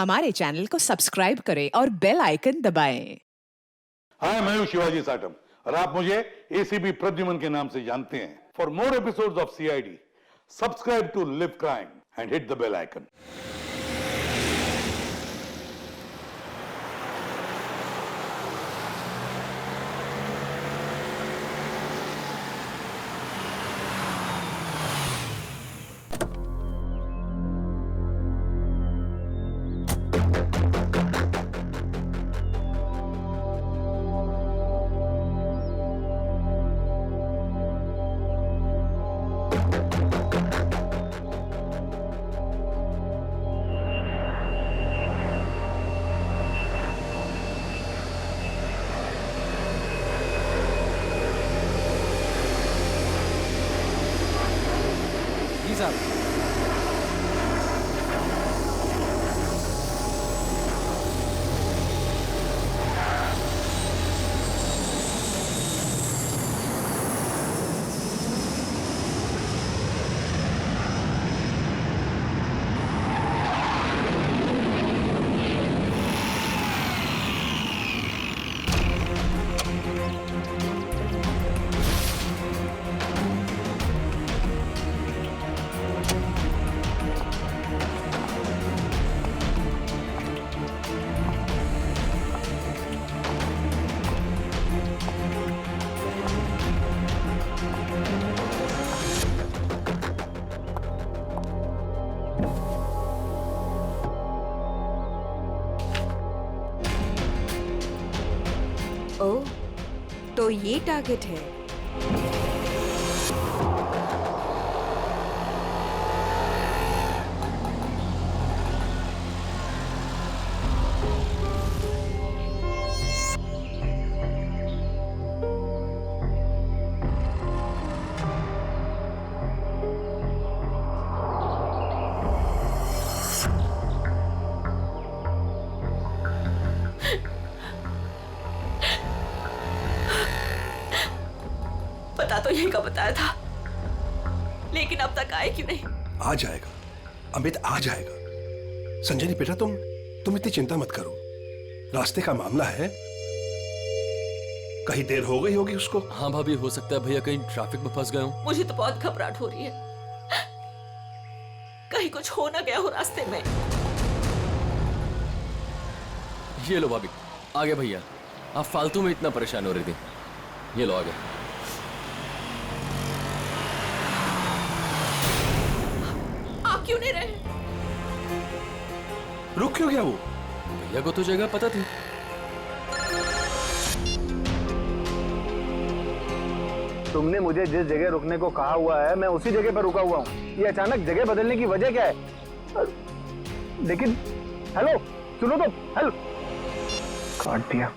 हमारे चैनल को सब्सक्राइब करें और बेल आइकन दबाएं। हाय, मैं हूं शिवाजी साटम और आप मुझे एसीपी प्रद्युमन के नाम से जानते हैं। For more episodes of CID, subscribe to Liv Crime and hit the bell icon. जी साहब। ओह, तो ये टारगेट है। पता तो यही का बताया था, लेकिन अब तक आए क्यों नहीं? आ जाएगा अमित, आ जाएगा। संजनी बेटा, तुम इतनी चिंता मत करो। रास्ते का मामला है, कहीं देर हो गई होगी उसको। हाँ भाभी, हो सकता है भैया कहीं ट्रैफिक में फंस गए हो। मुझे तो बहुत घबराहट हो रही है, कहीं कुछ हो ना गया हो रास्ते में। ये लो भाभी, आ गए भैया। आप फालतू में इतना परेशान हो रही थी। ये लो, आ गए। आप क्यों नहीं रहे? रुक क्यों गया वो? भैया को तो जगह पता थी। तुमने मुझे जिस जगह रुकने को कहा हुआ है, मैं उसी जगह पर रुका हुआ हूँ। ये अचानक जगह बदलने की वजह क्या है? लेकिन हेलो, सुनो तो। हेलो, काट दिया।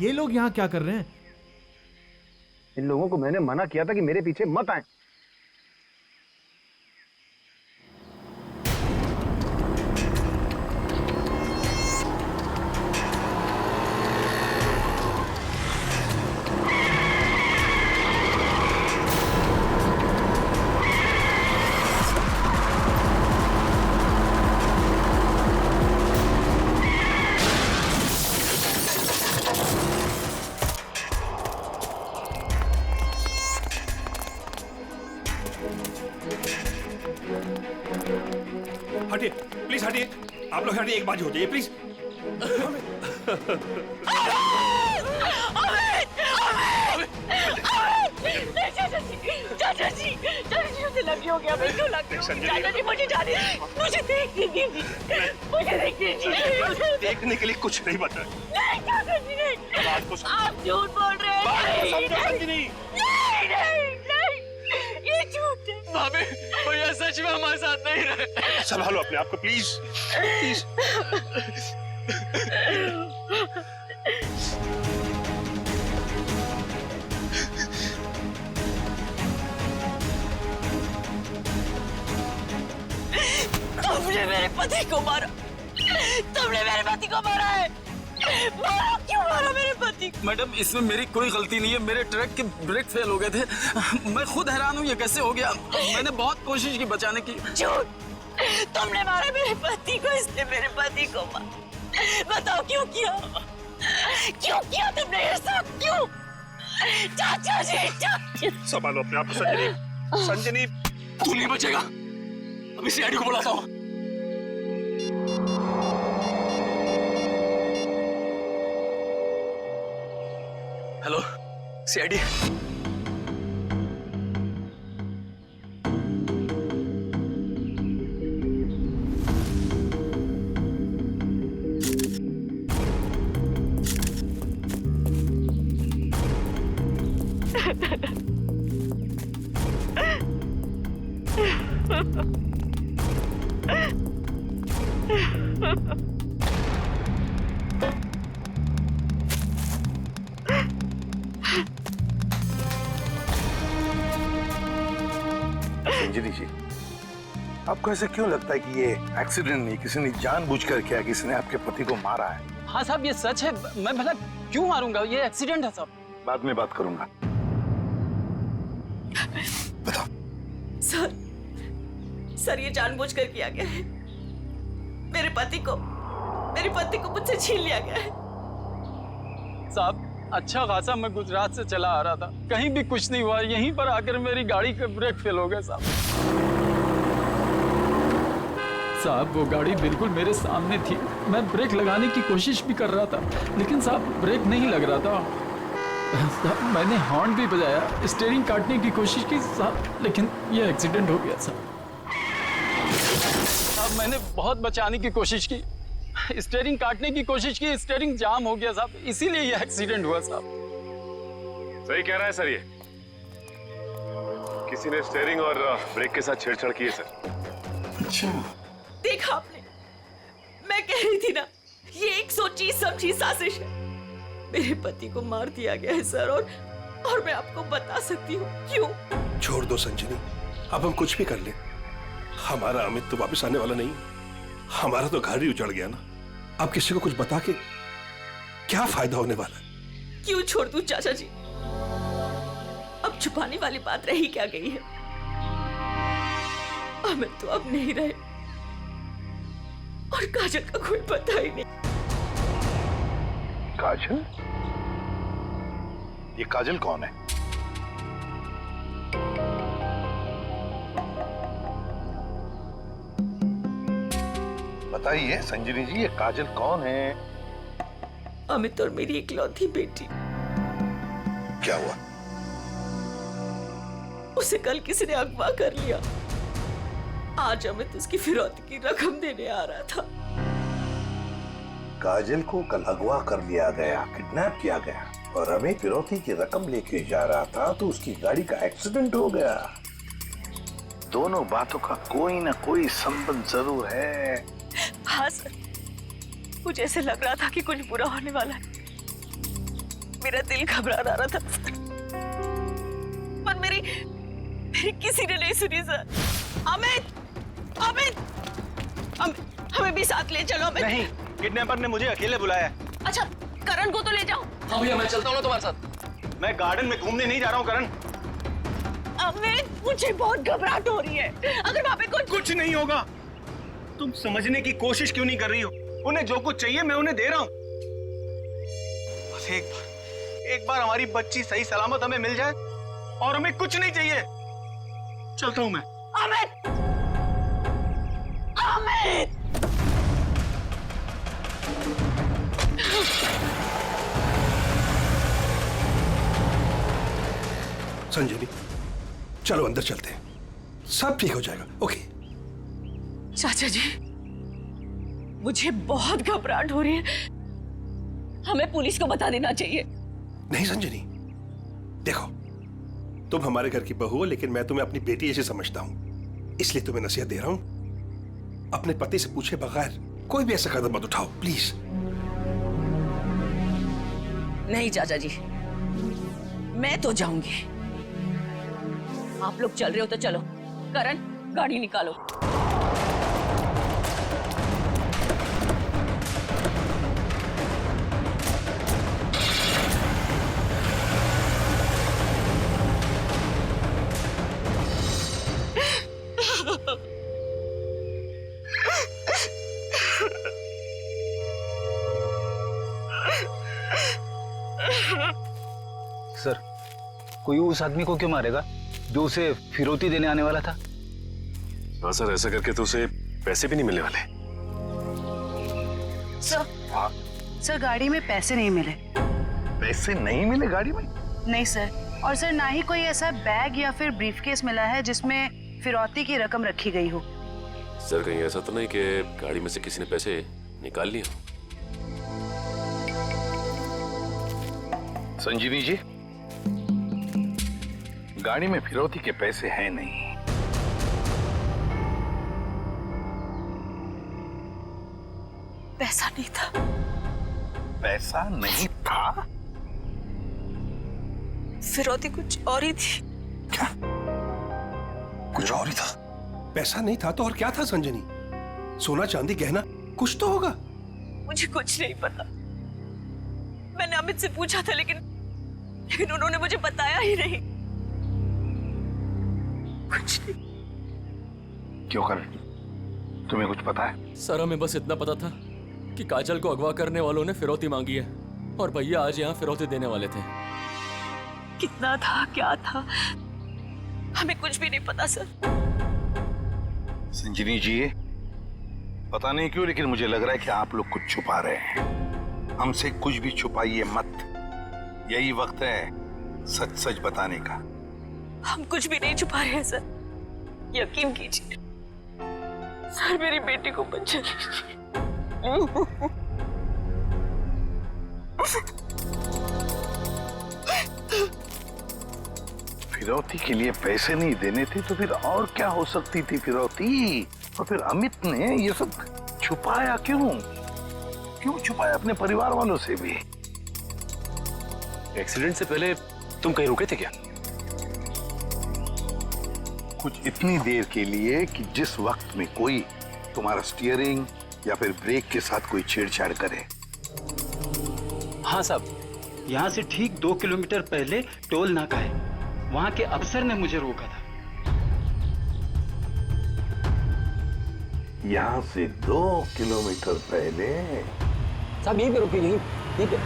ये लोग यहाँ क्या कर रहे हैं? इन लोगों को मैंने मना किया था कि मेरे पीछे मत आए। हटिए प्लीज, हटिए। आप लोग हटिए, एक बार हो जाइए प्लीज। चाचा जी, मुझे लगी हो गया। चाचा जी, मुझे जाने, मुझे देखने दीजिए, मुझे देखने दीजिए। देखने के लिए कुछ नहीं बता। नहीं चाचा जी, नहीं, आप झूठ बोल रहे हैं। नहीं, ये झूठ है। भाभी, भैया सच में हमारे साथ नहीं रहे। संभालो अपने आप को प्लीज, प्लीज। तुमने मेरे पति को मारा, तुमने मेरे पति को मारा है। मारा, क्यों मारा मेरे पति? मैडम, इसमें मेरी कोई गलती नहीं है। मेरे ट्रक के ब्रेक फेल हो गए थे। मैं खुद हैरान हूँ ये कैसे हो गया। मैंने बहुत कोशिश की बचाने की। झूठ, तुमने मारा मेरे पति को, इसने मेरे पति को बताओ क्यों किया? क्यों किया तुमने ये सब? क्यों? चाचा जी, चाचा। संभालो अपने आप को संजनी। संजनी, तू नहीं बचेगा। अभी सीआईडी को बुलाता हूँ। Hello, CID. संजनी जी, आपको ऐसे क्यों लगता है कि ये एक्सीडेंट नहीं, किसी ने जानबूझकर किया, किसी ने आपके पति को मारा है? हाँ साहब, ये सच है। मैं भला क्यों मारूंगा? ये एक्सीडेंट है साहब। बाद में बात करूंगा। बताओ। सर ये जानबूझकर किया गया है। मेरे पति को मुझसे छीन लिया गया है। साहब, अच्छा खासा मैं गुजरात से चला आ रहा था, कहीं भी कुछ नहीं हुआ। यहीं पर आकर मेरी गाड़ी का ब्रेक फेल हो गया साहब। साहब वो गाड़ी बिल्कुल मेरे सामने थी। मैं ब्रेक लगाने की कोशिश भी कर रहा था, लेकिन साहब ब्रेक नहीं लग रहा था। साहब मैंने हॉर्न भी बजाया, स्टीयरिंग काटने की कोशिश की साहब, लेकिन ये एक्सीडेंट हो गया साहब। साहब मैंने बहुत बचाने की कोशिश की, स्टीयरिंग काटने की कोशिश की, स्टीयरिंग जाम हो गया साहब, इसीलिए ये एक्सीडेंट हुआ साहब। सही कह रहा है सर, ये किसी ने स्टीयरिंग और ब्रेक के साथ छेड़छाड़ की है सर। अच्छा, देखा आपने, मैं कह रही थी ना, ये एक सोची समझी साजिश है। मेरे पति को मार दिया गया है सर, और मैं आपको बता सकती हूँ क्यों। छोड़ दो संजनी, अब हम कुछ भी कर ले, हमारा अमित तो वापस आने वाला नहीं। हमारा तो घर ही उजड़ गया ना। अब किसी को कुछ बता के क्या फायदा होने वाला है? क्यों छोड़ दूं चाचा जी? अब छुपाने वाली बात रही क्या गई है? अमित तो अब नहीं रहे, और काजल का कोई पता ही नहीं। काजल? ये काजल कौन है? बताइए संजनी जी, ये काजल कौन है? अमित और मेरी इकलौती बेटी। क्या हुआ? उसे कल किसी ने अगवा कर लिया। आज अमित उसकी फिरौती की रकम देने आ रहा था। काजल को कल अगवा कर लिया गया, किडनैप किया गया, और अमित फिरौती की रकम लेके जा रहा था तो उसकी गाड़ी का एक्सीडेंट हो गया। दोनों बातों का कोई ना कोई संबंध जरूर है। हाँ सर, मुझे ऐसे लग रहा था कि कुछ बुरा होने वाला है। मेरा दिल घबरा रहा था, पर मेरी किसी ने नहीं सुनी सर। अमित, अमित, हमें भी साथ ले चलो। अमित नहीं, किडनैपर ने मुझे अकेले बुलाया है। अच्छा, करण को तो ले जाओ। हाँ भैया, मैं चलता हूँ ना तुम्हारे साथ। मैं गार्डन में घूमने नहीं जा रहा हूँ करण। अमित, मुझे बहुत घबराहट हो रही है। अगर वहाँ पे कुछ नहीं होगा। तुम समझने की कोशिश क्यों नहीं कर रही हो? उन्हें जो कुछ चाहिए मैं उन्हें दे रहा हूँ। बस एक बार हमारी बच्ची सही सलामत हमें मिल जाए, और हमें कुछ नहीं चाहिए। चलता हूँ मैं। अमित, अमित। संजनी, चलो अंदर चलते हैं, सब ठीक हो जाएगा। ओके। चाचा जी, मुझे बहुत घबराहट हो रही है। हमें पुलिस को बता देना चाहिए। नहीं संजनी, देखो, तुम हमारे घर की बहू हो, लेकिन मैं तुम्हें अपनी बेटी ऐसे समझता हूं, इसलिए तुम्हें नसीहत दे रहा हूं, अपने पति से पूछे बगैर कोई भी ऐसा कदम मत उठाओ, प्लीज। नहीं चाचा जी, मैं तो जाऊंगी। आप लोग चल रहे हो तो चलो। करण, गाड़ी निकालो। कोई उस आदमी को क्यों मारेगा जो उसे फिरौती देने आने वाला था? हाँ सर, ऐसा करके तो उसे पैसे भी नहीं मिलने वाले। सर गाड़ी में पैसे नहीं मिले। पैसे नहीं मिले गाड़ी में? नहीं सर, और सर ना ही कोई ऐसा बैग या फिर ब्रीफकेस मिला है जिसमें फिरौती की रकम रखी गई हो। सर कहीं ऐसा तो नहीं कि गाड़ी में से किसी ने पैसे निकाल लिए? संजीवी जी, गाड़ी में फिरौती के पैसे हैं नहीं। पैसा नहीं था। पैसा नहीं था? फिरौती कुछ और ही थी। क्या? कुछ और ही था? पैसा नहीं था तो और क्या था संजनी? सोना चांदी गहना कुछ तो होगा। मुझे कुछ नहीं पता। मैंने अमित से पूछा था लेकिन उन्होंने मुझे बताया ही नहीं। कुछ नहीं। क्यों कर? तुम्हें कुछ पता है? सर हमें बस इतना पता था कि काजल को अगवा करने वालों ने फिरौती मांगी है और भैया आज यहाँ फिरौती देने वाले थे। कितना था, क्या था, हमें कुछ भी नहीं पता सर। संजीवी जी, पता नहीं क्यों लेकिन मुझे लग रहा है कि आप लोग कुछ छुपा रहे हैं। हमसे कुछ भी छुपाइए मत। यही वक्त है सच सच बताने का। हम कुछ भी नहीं छुपा रहे हैं सर, यकीन कीजिए। सर मेरी बेटी को बचा लीजिए। फिरौती के लिए पैसे नहीं देने थे तो फिर और क्या हो सकती थी फिरौती? और फिर अमित ने ये सब छुपाया क्यों? क्यों छुपाया अपने परिवार वालों से भी? एक्सीडेंट से पहले तुम कहीं रुके थे क्या? कुछ इतनी देर के लिए कि जिस वक्त में कोई तुम्हारा स्टीयरिंग या फिर ब्रेक के साथ कोई छेड़छाड़ करे। हाँ साहब, यहाँ से ठीक 2 किलोमीटर पहले टोल नाका है, वहाँ के अफसर ने मुझे रोका था। यहाँ से 2 किलोमीटर पहले? साहब यहीं पे रुकिए, यहीं पे।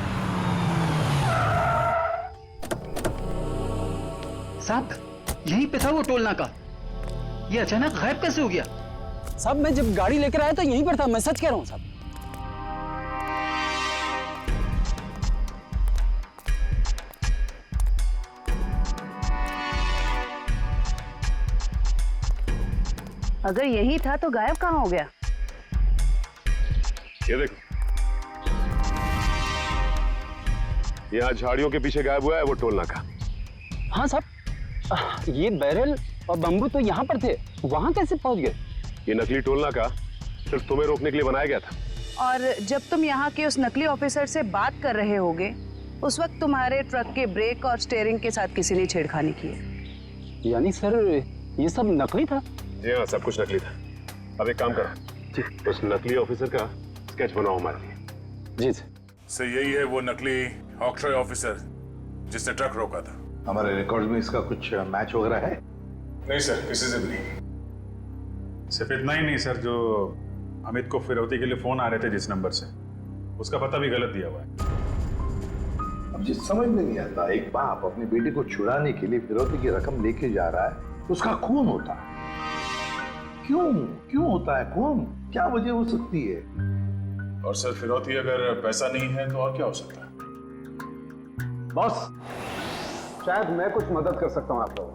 साहब यहीं पे था वो टोल नाका, ये अचानक गायब कैसे हो गया? साहब मैं जब गाड़ी लेकर आया तो यहीं पर था, मैं सच कह रहा हूँ साहब। अगर यही था तो गायब कहाँ हो गया? ये देखो, यहाँ झाड़ियों के पीछे गायब हुआ है वो टोल नाका। हाँ साहब, ये बैरल और बम्बू तो यहाँ पर थे, वहाँ कैसे पहुँच गए? ये नकली टोल नाका सिर्फ तुम्हें रोकने के लिए बनाया गया था। और जब तुम यहाँ के उस नकली ऑफिसर से बात कर रहे होगे उस वक्त तुम्हारे ट्रक के ब्रेक और स्टीयरिंग के साथ किसी ने छेड़खानी की है। यानी सर ये सब नकली था? जी हाँ, सब कुछ नकली था। अब एक काम करो, उस नकली ऑफिसर का स्केच बनाओ हमारे लिए। जी सर, यही है वो नकली ऑक्ट्रॉय ऑफिसर जिसने ट्रक रोका था। हमारे रिकॉर्ड में इसका कुछ मैच वगैरह है? नहीं सर, किसी से भी नहीं। सिर्फ इतना ही नहीं सर, जो अमित को फिरौती के लिए फोन आ रहे थे जिस नंबर से, उसका पता भी गलत दिया हुआ है। अब जिस समझ में नहीं आता, एक बाप अपनी बेटी को छुड़ाने के लिए फिरौती की रकम लेके जा रहा है, उसका खून होता है। क्यों होता है खून? क्या वजह हो सकती है? और सर फिरौती अगर पैसा नहीं है तो और क्या हो सकता है? बॉस, शायद मैं कुछ मदद कर सकता हूँ आप लोगों।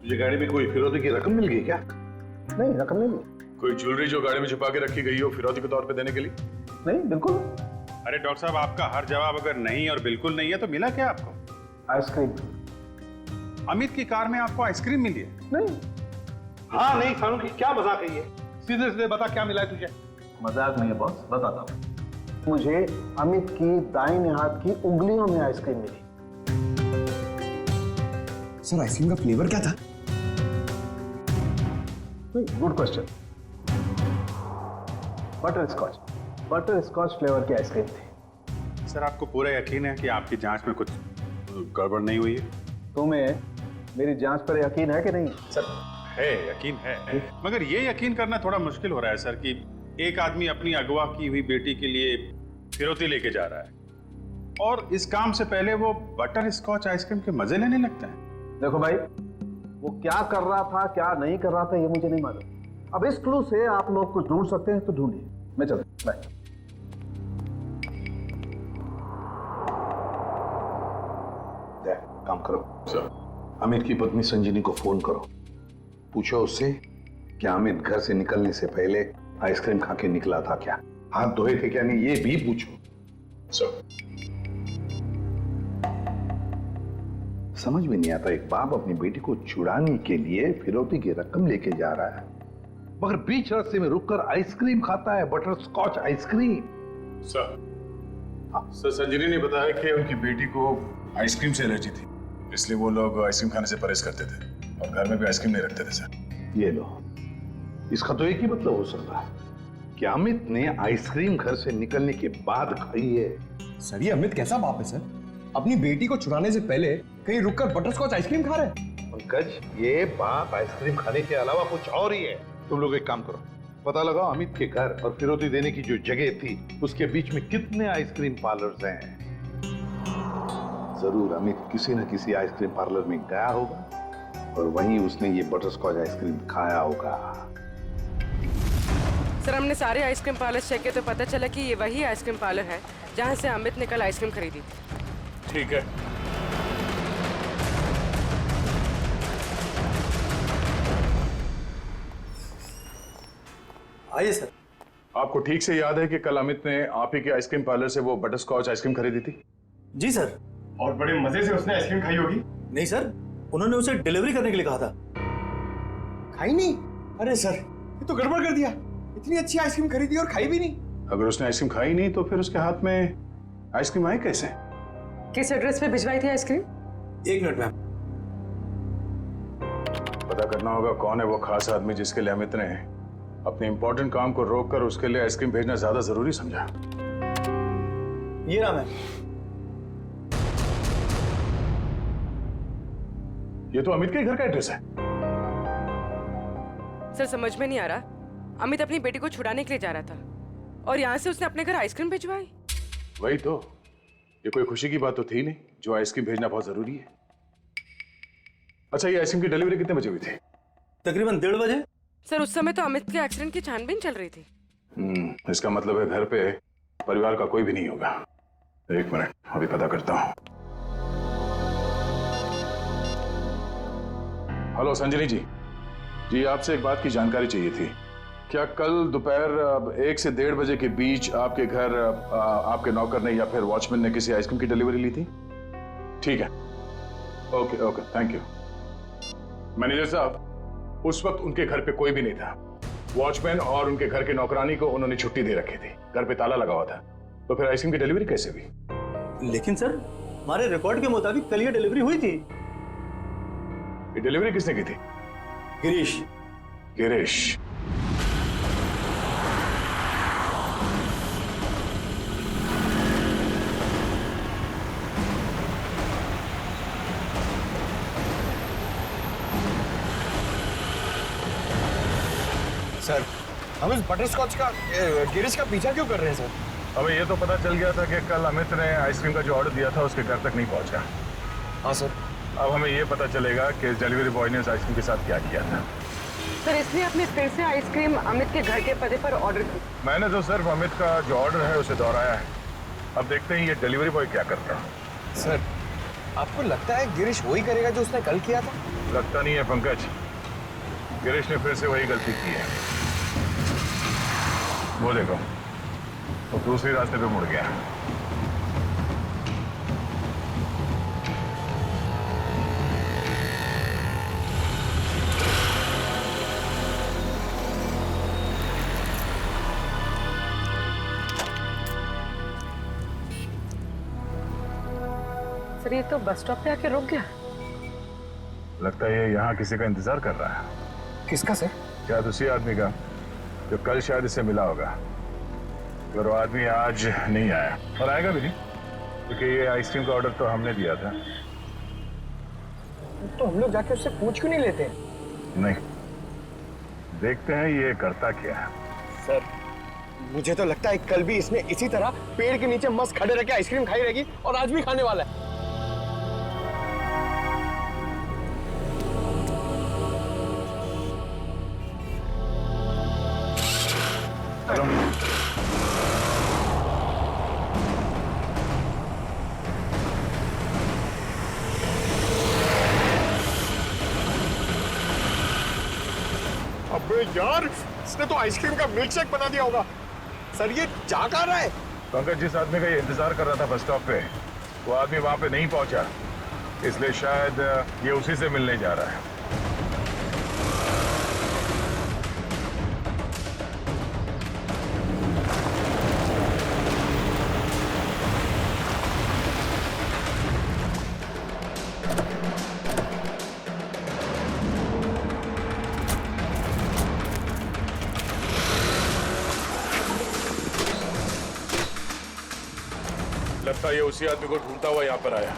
तुझे गाड़ी में कोई फिरौती की रकम मिल गई क्या? नहीं, रकम नहीं मिली। कोई ज्वेलरी जो गाड़ी में छुपा के रखी गई हो फिरौती के तौर पे देने के लिए? नहीं, बिल्कुल। अरे डॉक्टर साहब, आपका हर जवाब अगर नहीं और बिल्कुल नहीं है तो मिला क्या आपको? आइसक्रीम। अमित की कार में आपको आइसक्रीम मिली है? नहीं। हाँ नहीं फारूकी, क्या मजाक है ये? सीधे सीधे बता क्या मिला है तुझे? मजाक नहीं है बॉस, बताता हूँ। मुझे अमित की दाहिने हाथ की उंगलियों में आइसक्रीम मिली। सर आइसक्रीम का फ्लेवर क्या था? Good question. Butterscotch flavour की आइसक्रीम थी। सर, आपको पूरा यकीन है कि आपकी जांच में कुछ गड़बड़ नहीं हुई है? तुम्हें मेरी जांच पर यकीन है कि नहीं? सर है, यकीन है, मगर ये यकीन करना थोड़ा मुश्किल हो रहा है सर कि एक आदमी अपनी अगवा की हुई बेटी के लिए फिरौती लेके जा रहा है। और इस काम से पहले वो बटर स्कॉच आइसक्रीम के मजे लेने लगता है। देखो भाई, वो क्या कर रहा था क्या नहीं कर रहा था ये मुझे नहीं मालूम। अब इस क्लू से आप लोग कुछ ढूंढ सकते हैं तो ढूंढिए। मैं चलता हूं, बाय। काम करो सर, अमित की पत्नी संजीनी को फोन करो, पूछो उससे कि अमित घर से निकलने से पहले आइसक्रीम खा के निकला था क्या, हाथ धोए थे क्या नहीं, ये भी पूछो सर। समझ में नहीं आता, एक बाप अपनी बेटी को छुड़ाने के लिए फिरौती की रकम लेके जा रहा है, मगर बीच रास्ते में रुककर आइसक्रीम खाता है, बटर स्कॉच आइसक्रीम। सर संजीनी ने बताया कि उनकी बेटी को आइसक्रीम से एलर्जी थी, इसलिए वो लोग आइसक्रीम खाने से परहेज करते थे और घर में भी आइसक्रीम नहीं रखते थे सर। ये लो, इसका तो एक ही मतलब हो सकता है कि अमित ने आइसक्रीम घर से निकलने के बाद खाई है। सर ये अमित कैसा बाप है सर, अपनी बेटी को छुड़ाने से पहले कहीं रुककर बटरस्कॉच आइसक्रीम खा रहे हैं। पंकज, ये बाप आइसक्रीम खाने के अलावा कुछ और ही है। तुम लोग एक काम करो, पता लगाओ अमित के घर और फिरौती देने की जो जगह थी उसके बीच में कितने आइसक्रीम पार्लर्स हैं। जरूर अमित किसी न किसी आइसक्रीम पार्लर में गया होगा और वहीं उसने ये बटरस्कॉच आइसक्रीम खाया होगा। सर हमने सारे आइसक्रीम पार्लर चेक किए तो पता चला कि ये वही आइसक्रीम पार्लर है जहां से अमित ने कल आइसक्रीम खरीदी थी। ठीक है, आइए सर। आपको ठीक से याद है कि कल अमित ने आप ही के आइसक्रीम पार्लर से वो बटरस्कॉच आइसक्रीम खरीदी थी? जी सर। और बड़े मजे से उसने आइसक्रीम खाई होगी? नहीं सर, उन्होंने उसे डिलीवरी करने के लिए कहा था। खाई नहीं? अरे सर ये तो गड़बड़ कर दिया, इतनी अच्छी आइसक्रीम खरीदी और खाई भी नहीं। अगर उसने आइसक्रीम खाई नहीं तो फिर उसके हाथ में आइसक्रीम आई कैसे? किस एड्रेस पे भिजवाई थी आइसक्रीम? एक मिनट मैम। पता करना होगा कौन है वो खास आदमी जिसके लिए अमित ने अपने इंपॉर्टेंट काम को रोककर उसके लिए आइसक्रीम भेजना ज्यादा जरूरी समझा। ये नाम है। ये तो अमित के घर का एड्रेस है। सर समझ में नहीं आ रहा, अमित अपनी बेटी को छुड़ाने के लिए जा रहा था और यहाँ से उसने अपने घर आइसक्रीम भिजवाई। वही तो, ये कोई खुशी की बात तो थी नहीं जो आइसक्रीम भेजना बहुत जरूरी है। अच्छा, ये आइसक्रीम की डिलीवरी कितने बजे हुई थी? तकरीबन 1:30 बजे। सर उस समय तो अमित के एक्सीडेंट की छानबीन चल रही थी। इसका मतलब है घर पे परिवार का कोई भी नहीं होगा। एक मिनट, अभी पता करता हूँ। हेलो संजनी जी, जी आपसे एक बात की जानकारी चाहिए थी। क्या कल दोपहर 1 से 1:30 बजे के बीच आपके घर आपके नौकर ने या फिर वॉचमैन ने किसी आइसक्रीम की डिलीवरी ली थी? ठीक है, okay okay, thank you. Manager साहब, उस वक्त उनके घर पे कोई भी नहीं था। वॉचमैन और उनके घर के नौकरानी को उन्होंने छुट्टी दे रखी थी, घर पे ताला लगा हुआ था, तो फिर आइसक्रीम की डिलीवरी कैसे हुई? लेकिन सर हमारे रिकॉर्ड के मुताबिक कल ये डिलीवरी हुई थी। ये डिलीवरी किसने की थी? गिरीश। गिरीश? सर हम इस बटरस्कॉच का गिरीश का पीछा क्यों कर रहे हैं सर? हमें ये तो पता चल गया था कि कल अमित ने आइसक्रीम का जो ऑर्डर दिया था उसके घर तक नहीं पहुंचा। हाँ सर। अब हमें ये पता चलेगा कि डिलीवरी बॉय ने इस आइसक्रीम के साथ क्या किया था। सर इसलिए आपने फिर से आइसक्रीम अमित के घर के पते पर ऑर्डर की? मैंने तो सिर्फ अमित का जो ऑर्डर है उसे दोहराया है। अब देखते हैं ये डिलीवरी बॉय क्या करता है। सर आपको लगता है गिरीश वही करेगा जो उसने कल किया था? लगता नहीं है पंकज, गिरीश ने फिर से वही गलती की है। वो देखो, वो दूसरे रास्ते पे मुड़ गया। सर ये तो बस स्टॉप पे आके रुक गया। लगता है ये यहाँ किसी का इंतजार कर रहा है। किसका सर? शायद उसी आदमी का जो कल शायद इससे मिला होगा। अगर वो आदमी आज नहीं आया, और आएगा भी नहीं, क्योंकि ये आइसक्रीम का ऑर्डर तो हमने दिया था। तो हम लोग जाके उससे पूछ क्यों नहीं लेते? नहीं, देखते हैं ये करता क्या है। सर मुझे तो लगता है कल भी इसने इसी तरह पेड़ के नीचे मस्त खड़े रह के आइसक्रीम खाई रहेगी और आज भी खाने वाला है। अबे यार, इसने तो आइसक्रीम का मिल्क शेक बना दिया होगा। सर ये जा कहाँ रहा है? पंकज, जिस आदमी का ये इंतजार कर रहा था बस स्टॉप पे, वो आदमी वहां पे नहीं पहुंचा, इसलिए शायद ये उसी से मिलने जा रहा है। लगता है ये उसी आदमी को ढूंढता हुआ यहाँ पर आया।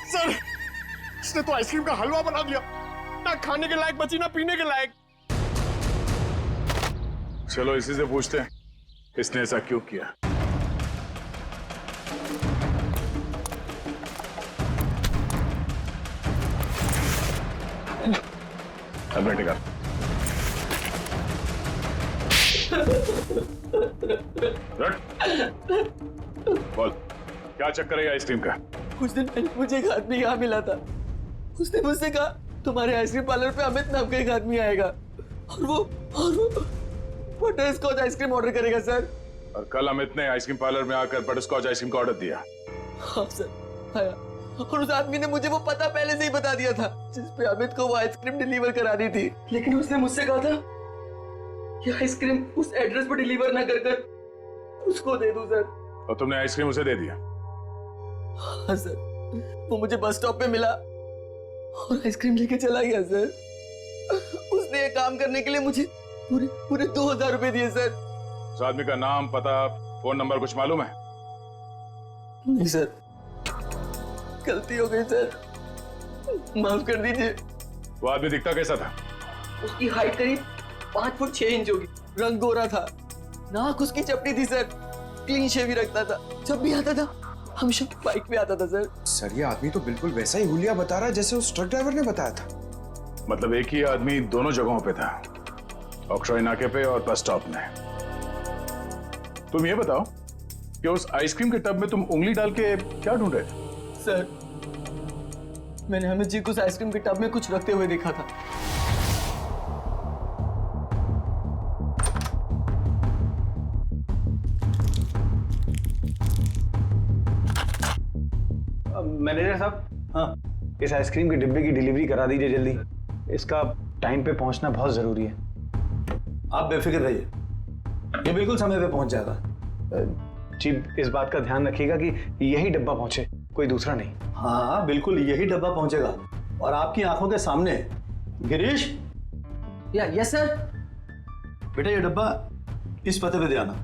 सर, इसने तो आइसक्रीम का हलवा बना दिया, ना खाने के लायक बची ना पीने के लायक। चलो इसी से पूछते हैं इसने ऐसा क्यों किया। हेलमेट निकाल। बोल, क्या चक्कर है आइसक्रीम का? कुछ दिन पहले मुझे एक आदमी यहाँ मिला था। उसने मुझसे कहा तुम्हारे आइसक्रीम पार्लर पे अमित नाम का एक आदमी आएगा और वो बटर स्कॉच आइसक्रीम ऑर्डर करेगा सर। और कल अमित ने आइसक्रीम पार्लर में आकर बटर स्कॉच आइसक्रीम का ऑर्डर दिया। हाँ सर, आया। और उस आदमी ने मुझे वो पता पहले से ही बता दिया था जिस पे अमित को वो आइसक्रीम डिलीवर करानी थी, लेकिन उसने मुझसे कहा था कि आइसक्रीम उस एड्रेस पर डिलीवर ना कर उसको दे दूं सर। और तुमने आइसक्रीम उसे दे दिया? हाँ सर, वो मुझे बस स्टॉप पे मिला और आइसक्रीम लेके चला गया सर। उसने ये काम करने के लिए मुझे पूरे 2000 रुपए दिए सर। उस आदमी का नाम, पता, फोन नंबर कुछ मालूम है? नहीं सर, गलती हो गई सर, माफ कर दीजिए। वो आदमी दिखता कैसा था? उसकी हाइट करीब 5 फुट 6 इंच होगी, रंग गोरा था, नाक उसकी चपटी थी सर, क्लीन शेव ही रखता था, जब भी आता था हमेशा बाइक पे आता था सर। सर ये आदमी तो बिल्कुल वैसा ही हुलिया बता रहा है जैसे उस ट्रक ड्राइवर ने बताया था। मतलब एक ही आदमी दोनों जगहों पे था, ऑक्ट्रॉय नाके पे और बस स्टॉप में। तुम ये बताओ कि उस आइसक्रीम के टब में तुम उंगली डाल के क्या ढूंढ रहे थे? सर, मैंने अमित जी को उस आइसक्रीम के टब में कुछ रखते हुए देखा था। मैनेजर साहब, हाँ, इस आइसक्रीम के डिब्बे की डिलीवरी करा दीजिए जल्दी। इसका टाइम पे पहुंचना बहुत जरूरी है। आप बेफिक्र रहिए, ये बिल्कुल समय पे पहुंच जाएगा। जी, इस बात का ध्यान रखिएगा कि यही डब्बा पहुंचे, कोई दूसरा नहीं। हाँ बिल्कुल, यही डब्बा पहुंचेगा और आपकी आंखों के सामने। Girish, yes sir. बेटा ये डब्बा इस पते पे दे आना।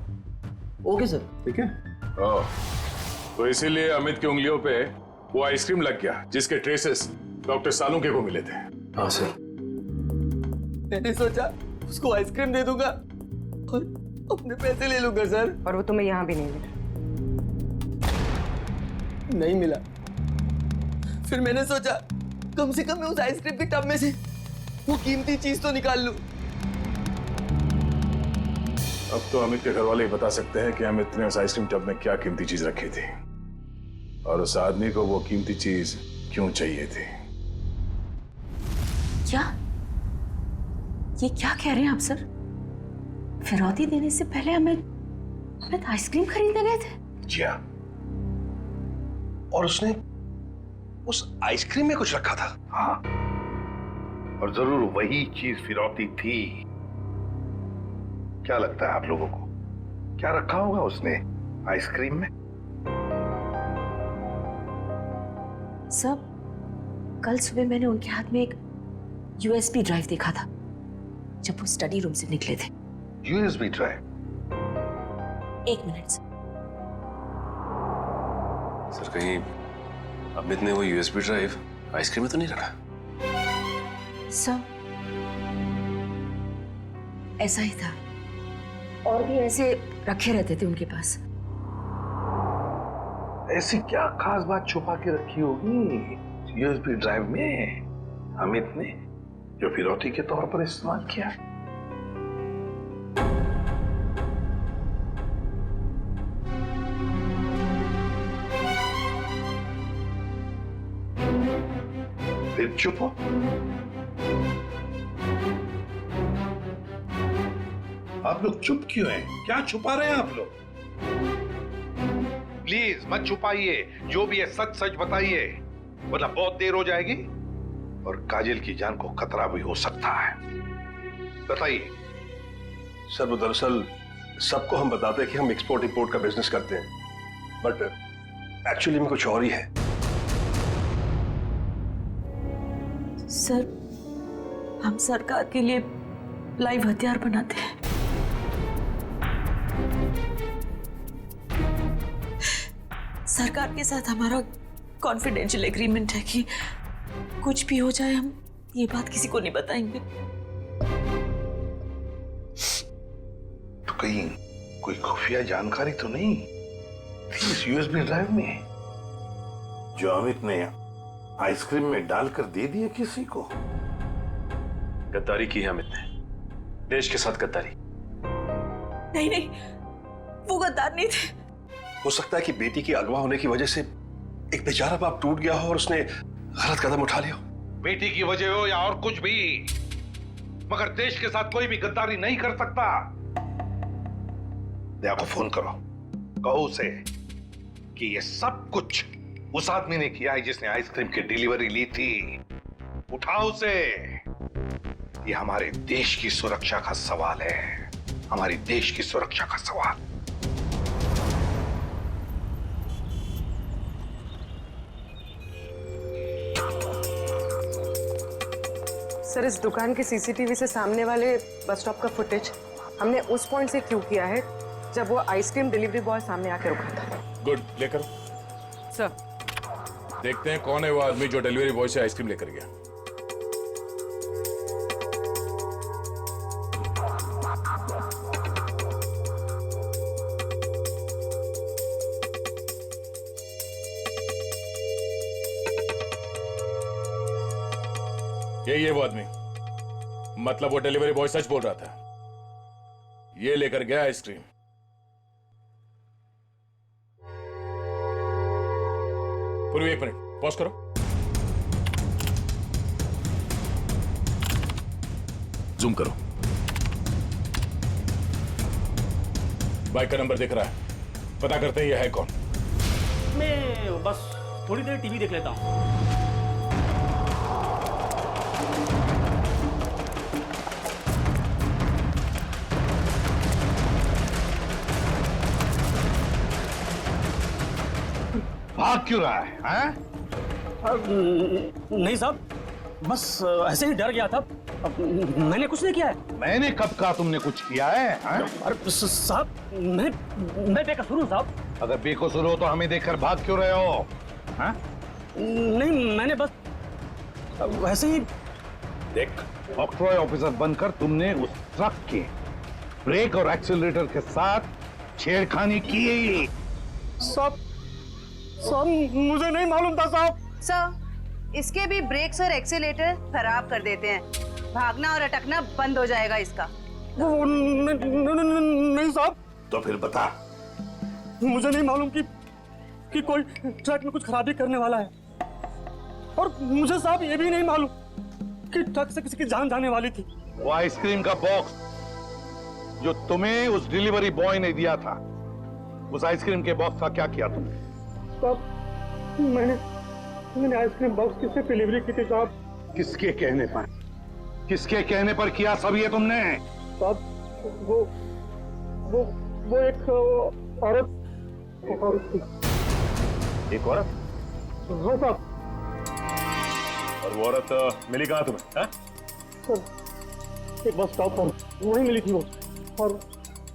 Okay sir. ठीक है। तो इसीलिए अमित की उंगलियों पे वो आइसक्रीम लग गया जिसके ट्रेसेस डॉक्टर सालुंके को मिले थे। हाँ सर। मैंने सोचा उसको आइसक्रीम दे दूंगा और अपने पैसे ले लूंगा सर। और वो तुम्हें यहाँ भी नहीं मिला? नहीं मिला। फिर मैंने सोचा कम से कम मैं उस आइसक्रीम के टब में से वो कीमती चीज तो निकाल लूं। अब तो अमित के घर वाले ही बता सकते हैं कि अमित ने उस आइसक्रीम टब में क्या कीमती चीज रखी थी और उस आदमी को वो कीमती चीज क्यों चाहिए थी। क्या? ये क्या कह रहे हैं आप सर? फिरौती देने से पहले अमित आइसक्रीम खरीदने गए थे? जी हाँ। और उसने उस आइसक्रीम में कुछ रखा था। हाँ, और जरूर वही चीज फिरौती थी। क्या लगता है आप लोगों को, क्या रखा होगा उसने आइसक्रीम में? सब कल सुबह मैंने उनके हाथ में एक यूएसबी ड्राइव देखा था जब वो स्टडी रूम से निकले थे। USB drive? एक मिनट सर, कहीं अमित ने वो यूएसबी ड्राइव आइसक्रीम में तो नहीं रखा? सर, ऐसा ही था, और भी ऐसे रखे रहते थे उनके पास। ऐसी क्या खास बात छुपा के रखी होगी यूएसबी ड्राइव में अमित ने, जो फिरौती के तौर पर इस्तेमाल किया? फिर चुप हो। आप लोग चुप क्यों हैं? क्या छुपा रहे हैं आप लोग? प्लीज मत छुपाइए, जो भी है सच सच बताइए, वरना बहुत देर हो जाएगी और काजल की जान को खतरा भी हो सकता है। बताइए। सर, वो दरअसल सबको हम बताते हैं कि हम एक्सपोर्ट इंपोर्ट का बिजनेस करते हैं, बट एक्चुअली में कुछ और ही है। सर, हम सरकार के लिए लाइव हथियार बनाते हैं। सरकार के साथ हमारा कॉन्फिडेंशियल एग्रीमेंट है कि कुछ भी हो जाए हम ये बात किसी को नहीं बताएंगे। तो कहीं कोई खुफिया जानकारी तो नहीं थी इस यूएसबी ड्राइव में जो अमित ने आइसक्रीम में डालकर दे दिया किसी को? गद्दारी की है अमित ने, देश के साथ गद्दारी। नहीं नहीं, वो गद्दार नहीं थे। हो सकता है कि बेटी के अगवा होने की वजह से एक बेचारा बाप टूट गया हो और उसने गलत कदम उठा लिया हो। बेटी की वजह हो या और कुछ भी, मगर देश के साथ कोई भी गद्दारी नहीं कर सकता। दया को फोन करो, कहो उसे कि ये सब कुछ उस आदमी ने किया है जिसने आइसक्रीम की डिलीवरी ली थी। उठाओ उसे। ये हमारे देश की सुरक्षा का सवाल है, हमारी देश की सुरक्षा का सवाल। सर, इस दुकान के सीसीटीवी से सामने वाले बस स्टॉप का फुटेज हमने उस पॉइंट से क्यू किया है जब वो आइसक्रीम डिलीवरी बॉय सामने आके रुका था। गुड, लेकर सर, देखते हैं कौन है वो आदमी जो डिलीवरी बॉय से आइसक्रीम लेकर गया। ये वो आदमी, मतलब वो डिलीवरी बॉय सच बोल रहा था, ये लेकर गया आइसक्रीम। पूर्वी, एक मिनट पॉज करो। जूम करो। बाइक का नंबर दिख रहा है, पता करते हैं ये है कौन। मैं बस थोड़ी देर टीवी देख लेता हूँ। भाग क्यों रहा है, हैं? नहीं साहब, बस ऐसे ही डर गया था। मैंने कुछ नहीं किया है। मैंने कब कहा तुमने कुछ किया है? अरे साहब, मैं बेकसूर हूँ साहब। अगर बेकसूर हो तो हमें देखकर भाग क्यों रहे हो? हैं? नहीं, मैंने बस वैसे ही। देख, ऑक्ट्रॉय ऑफिसर बनकर तुमने उस ट्रक के ब्रेक और एक्सीलरेटर के साथ छेड़खानी की। साहब, मुझे नहीं मालूम था साहब। सर, इसके भी ब्रेक्स और एक्सीलेटर खराब कर देते हैं, भागना और अटकना बंद हो जाएगा इसका। नहीं साहब। तो फिर बता। मुझे नहीं मालूम कि कोई ट्रक में कुछ खराबी करने वाला है, और मुझे साहब ये भी नहीं मालूम कि ट्रक से किसी की जान जाने वाली थी। वो आइसक्रीम का बॉक्स जो तुम्हें उस डिलीवरी बॉय ने दिया था, उस आइसक्रीम के बॉक्स का क्या किया तुमने? मैंने मैंने आइसक्रीम बॉक्स की सिर्फ डिलीवरी की थी साहब। किसके कहने पर? किसके कहने पर किया सब ये तुमने? साहब वो एक औरत थी। एक औरत? हाँ साहब। और वो औरत मिली कहाँ तुम्हें? सर एक बस स्टॉप पर वहीं मिली थी वो। और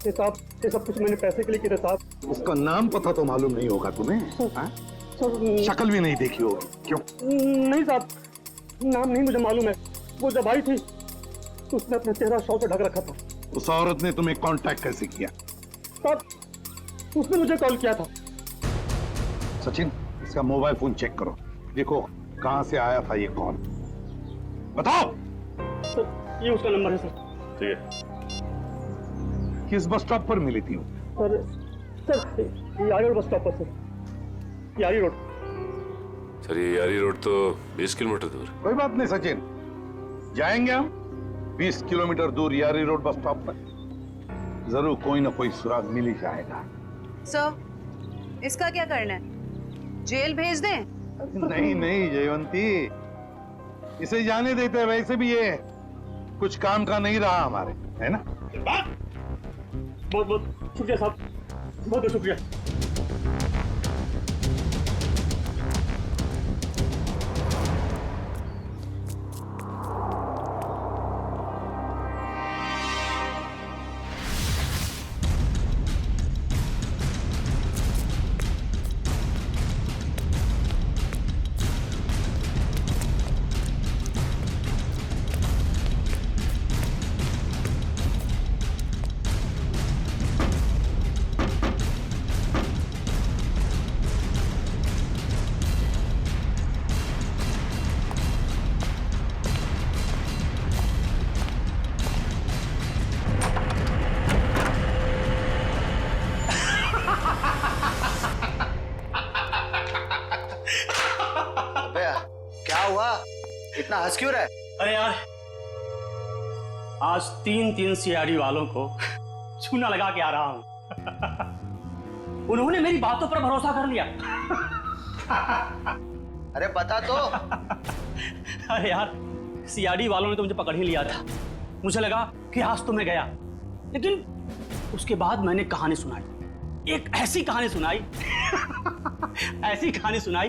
ये साहब ये सब कुछ मैंने पैसे के लिए किया था साहब। उसका नाम पता तो मालूम नहीं होगा तुम्हें? शक्ल भी नहीं देखी होगी। क्यों? नहीं साहब, नाम नहीं मुझे मालूम है। वो जब आई थी तो उसने अपना चेहरा शॉल से ढक रखा था। उस औरत ने तुम्हें कांटेक्ट कैसे किया? साहब उसने मुझे कॉल किया था। सचिन, इसका मोबाइल फोन चेक करो, देखो कहां से आया था ये कॉल। बताओ। सर ये उसका नंबर है सर। ठीक है। किस बस स्टॉप पर मिली थी वो? सर यारी रोड बस स्टॉप पर सर। यारी रोड। सर ये यारी रोड तो 20 किलोमीटर दूर। कोई बात नहीं सचिन, जाएंगे हम 20 किलोमीटर दूर यारी रोड बस स्टॉप पर। जरूर कोई ना कोई सुराग मिल ही जाएगा। सर इसका क्या करना है? जेल भेज दें? नहीं नहीं जयवंती, इसे जाने देते हैं। वैसे भी ये कुछ काम का नहीं रहा हमारे, है ना? बहुत बहुत शुक्रिया साहब, बहुत बहुत शुक्रिया। क्या हुआ? इतना हंस क्यों रहा है? अरे यार आज 3 सीआईडी वालों को चूना लगा के आ रहा हूं। उन्होंने मेरी बातों पर भरोसा कर लिया। अरे बता तो। अरे यार सीआईडी वालों ने तो मुझे पकड़ ही लिया था। मुझे लगा कि आज तो मैं गया, लेकिन उसके बाद मैंने कहानी सुनाई। एक ऐसी कहानी सुनाई ऐसी कहानी सुनाई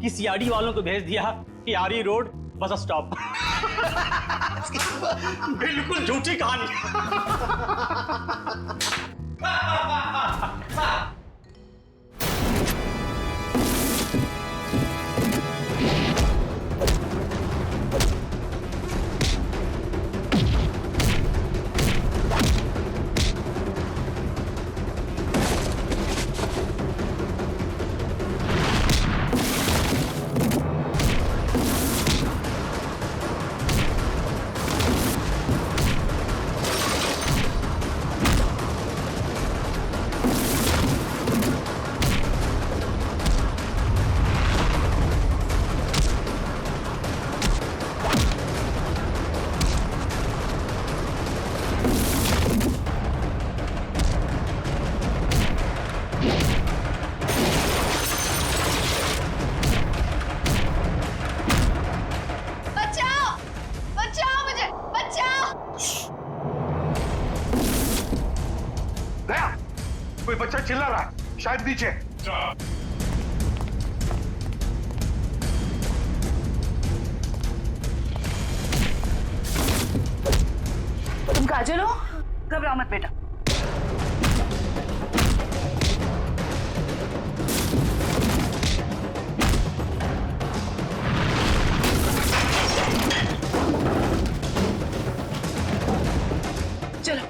कि सीआईडी वालों को भेज दिया यारी रोड बस स्टॉप। बिल्कुल झूठी कहानी। कोई बच्चा चिल्ला रहा है, शायद नीचे। तुम काजल हो? घबराओ मत बेटा। चलो।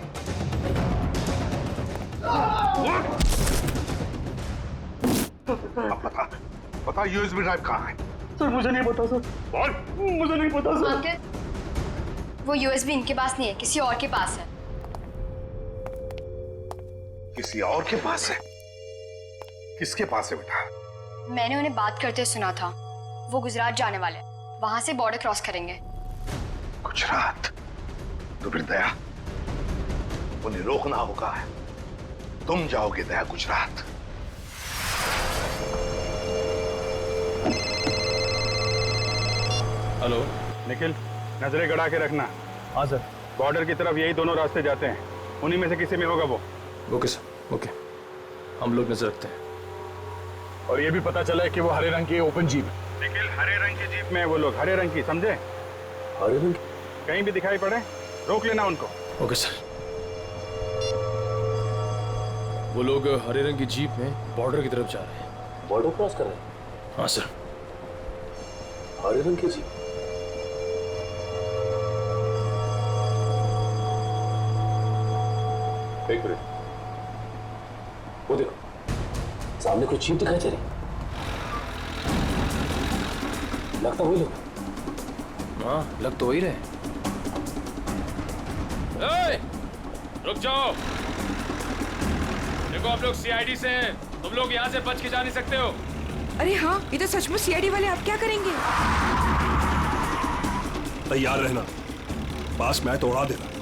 पता यूएसबी ड्राइव कहाँ है? सर मुझे नहीं पता सर। बोल। मुझे नहीं पता सर। अंकल, वो यूएसबी इनके पास नहीं है, किसी और के पास है। किसी और के पास है? किसके पास है बेटा? मैंने उन्हें बात करते सुना था। वो गुजरात जाने वाले, वहां से बॉर्डर क्रॉस करेंगे। गुजरात? तो फिर दया, उन्हें रोकना होगा। तुम जाओगे दया गुजरात। हेलो निखिल, नजरें गड़ा के रखना। हाँ सर। बॉर्डर की तरफ यही दोनों रास्ते जाते हैं, उन्हीं में से किसी में होगा वो। Okay sir, okay. हम लोग नजर रखते हैं। और ये भी पता चला है कि वो हरे रंग की ओपन जीप है। निखिल, हरे रंग की जीप में वो लोग, हरे रंग की, समझे? हरे रंग? कहीं भी दिखाई पड़े रोक लेना उनको। Okay sir. वो लोग हरे रंग की जीप में बॉर्डर की तरफ जा रहे हैं। बॉर्डर क्रॉस कर रहे हैं? हाँ सर। हरे रंग की जीप? एक मिनट, वो देखो सामने कोई जीप दिखाई दे रही, लगता वही लोग। हाँ, लग तो वही रहे। रुक जाओ। देखो आप लोग सीआईडी से हैं, तुम लोग यहाँ से बच के जा नहीं सकते हो। अरे हाँ, ये तो सचमुच सीआईडी वाले। आप क्या करेंगे? तैयार रहना, पास मैं तोड़ा देना।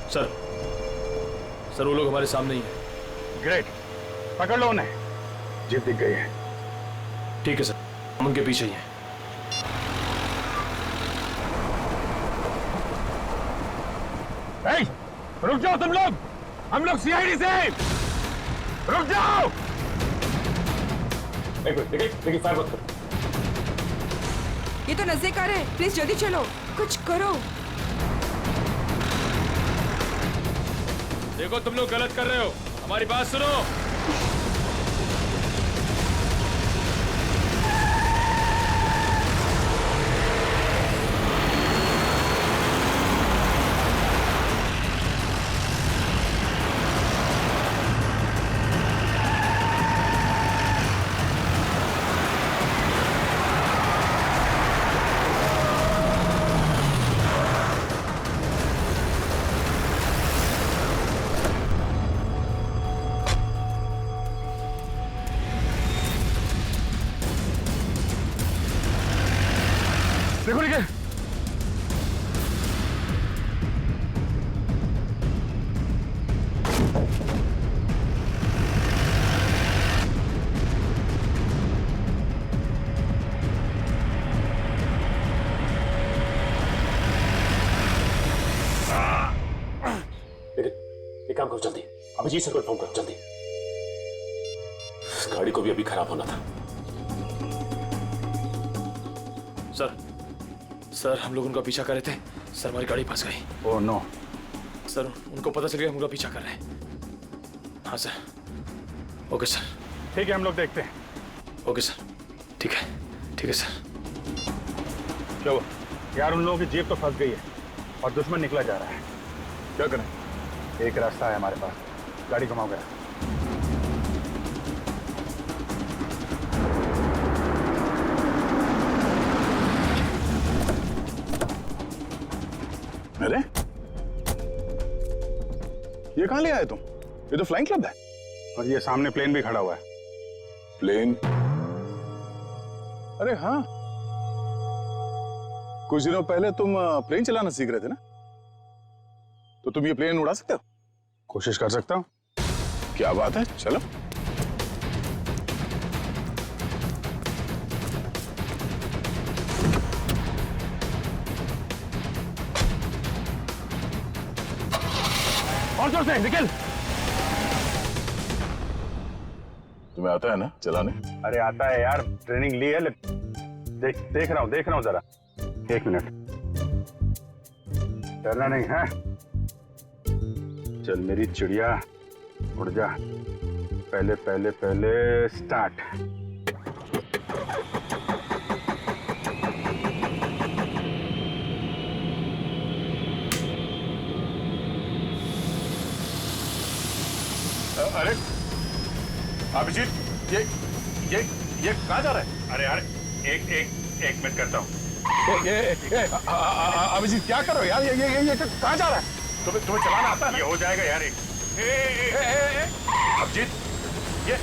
सर, सर वो लोग हमारे सामने ही हैं। ग्रेट, पकड़ लो उन्हें। जीप दिख गई है। ठीक है सर, हम उनके पीछे ही हैं। रुक जाओ तुम लोग, हम लोग सीआईडी से। रुक जाओ। एक मिनट, देखिए फायर मत करो। ये तो नजदीकार है, प्लीज जल्दी चलो, कुछ करो। देखो तुम लोग गलत कर रहे हो, हमारी बात सुनो। देखो निखिल, एक काम करो जल्दी, अभिजीत सर को इन्फॉर्म करो जल्दी। इस गाड़ी को भी अभी खराब होना था। सर, सर हम लोग उनका पीछा कर रहे थे, सर हमारी गाड़ी फंस गई। Oh no. सर उनको पता चल गया हम उनका पीछा कर रहे हैं। हाँ सर। Okay sir. ठीक है, हम लोग देखते हैं। ओके सर, ठीक है सर। क्या हुआ? यार उन लोगों की जीप तो फंस गई है और दुश्मन निकला जा रहा है। क्या करें? एक रास्ता है हमारे पास, गाड़ी घुमाओ गया। अरे ये कहां ले आए तुम? ये तो फ्लाइंग क्लब है। और ये सामने प्लेन भी खड़ा हुआ है। प्लेन? अरे हाँ, कुछ दिनों पहले तुम प्लेन चलाना सीख रहे थे ना, तो तुम ये प्लेन उड़ा सकते हो? कोशिश कर सकता हूं। क्या बात है, चलो। और जोर से निकल। तुम्हें आता है ना चलाने? अरे आता है यार, ट्रेनिंग ली है। देख रहा हूं जरा। एक मिनट, डरना नहीं है। चल मेरी चिड़िया, उड़ जा। पहले पहले पहले स्टार्ट। अरे अभिजीत, ये कहाँ जा रहा है? अरे यार एक मिनट करता हूँ। अभिजीत क्या कर रहे हो यार? ये कहाँ जा रहा है? तुम्हें चलाना आता है? ये हो जाएगा यार। अभिजीत, ये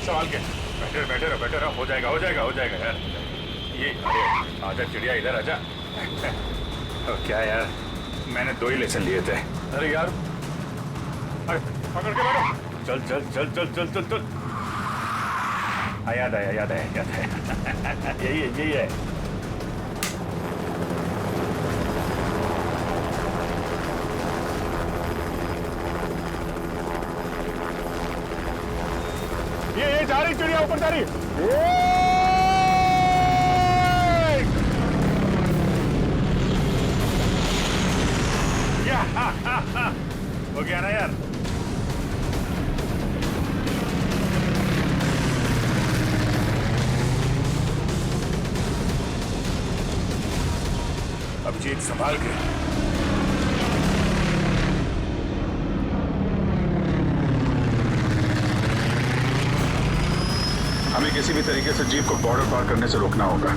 सवाल के बैठे रहो। हो जाएगा यार। ये अरे आजा चिड़िया, इधर आजा। क्या यार, मैंने 2 ही लेसन लिए थे। अरे यार, अरे पकड़ के बैठो। चल। याद आया यही है ये जा रही चिड़िया, ऊपर जा रही। हो गया ना यार। अभिजीत संभाल के। हमें किसी भी तरीके से जीप को बॉर्डर पार करने से रोकना होगा।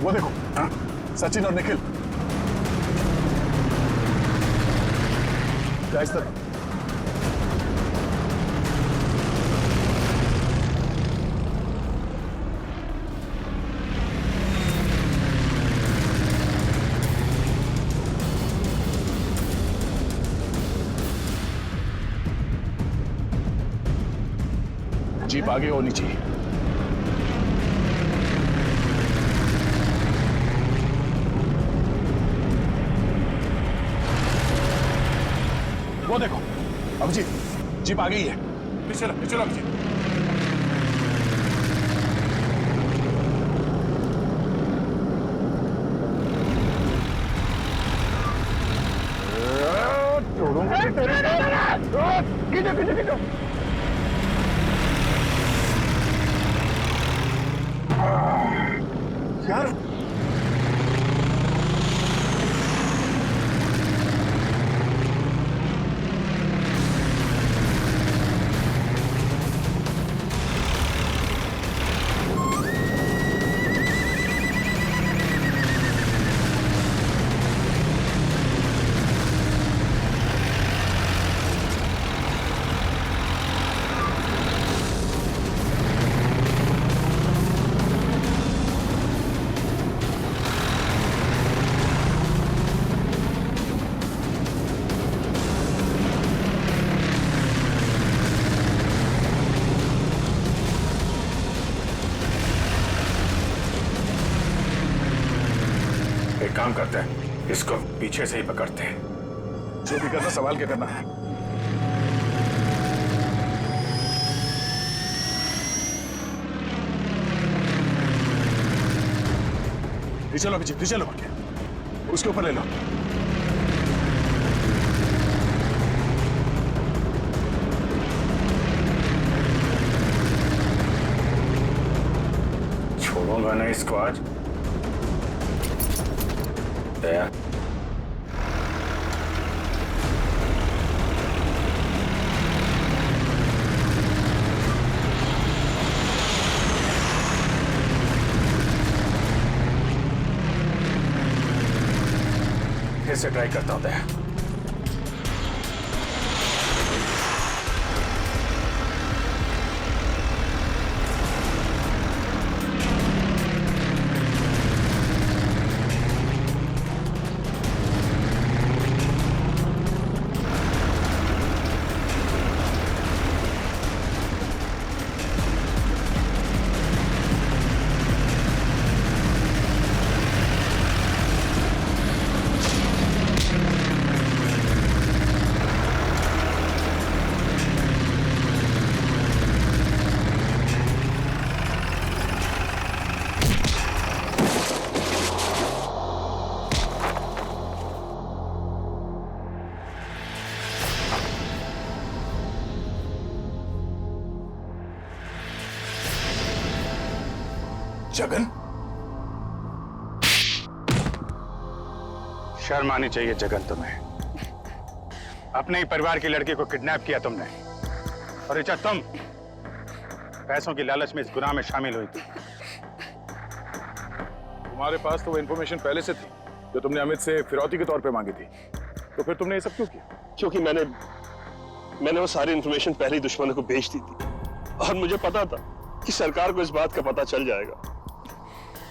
वो देखो, हाँ? सचिन और निखिल। क्या इस तरह? जीप आगे होनी चाहिए। वो देखो अभिजीत, जीप आ गई है। चलो अभिजीत। यार काम करते हैं, इसको पीछे से ही पकड़ते हैं। जो भी करना सवाल क्या करना है। चलो अभिजीत, चलो उसके ऊपर ले लो। छोड़ूंगा ना इसको आज। दया फिर से ट्राई करता हूं। दया जगन, शर्म आनी चाहिए जगन तुम्हें। अपने ही परिवार की लड़की को किडनैप किया तुमने, और ऋचा तुम पैसों की लालच में इस गुनाह में शामिल हुई थी। तुम्हारे पास तो वो इन्फॉर्मेशन पहले से थी जो तुमने अमित से फिरौती के तौर पे मांगी थी, तो फिर तुमने ये सब क्यों किया? क्योंकि मैंने वो सारी इन्फॉर्मेशन पहले ही दुश्मनों को भेज दी थी, और मुझे पता था कि सरकार को इस बात का पता चल जाएगा।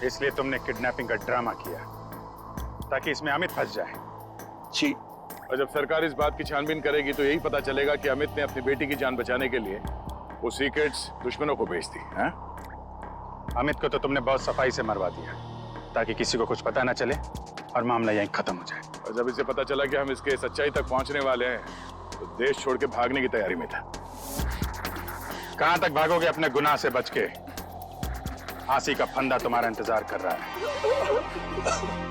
इसलिए तुमने किडनैपिंग का ड्रामा किया ताकि इसमें अमित फंस जाए। जी, और जब सरकार इस बात की छानबीन करेगी तो यही पता चलेगा कि अमित ने अपनी बेटी की जान बचाने के लिए वो सीक्रेट्स दुश्मनों को बेच दी। हैं? अमित को तो तुमने बहुत सफाई से मरवा दिया ताकि किसी को कुछ पता ना चले और मामला यहीं खत्म हो जाए। और जब इसे पता चला कि हम इसके सच्चाई तक पहुंचने वाले हैं तो देश छोड़ के भागने की तैयारी में था। कहां तक भागोगे अपने गुनाह से बच के? फांसी का फंदा तुम्हारा इंतजार कर रहा है।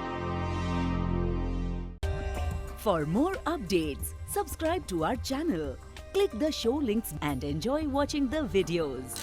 For more updates, subscribe to our channel, click the show links and enjoy watching the videos.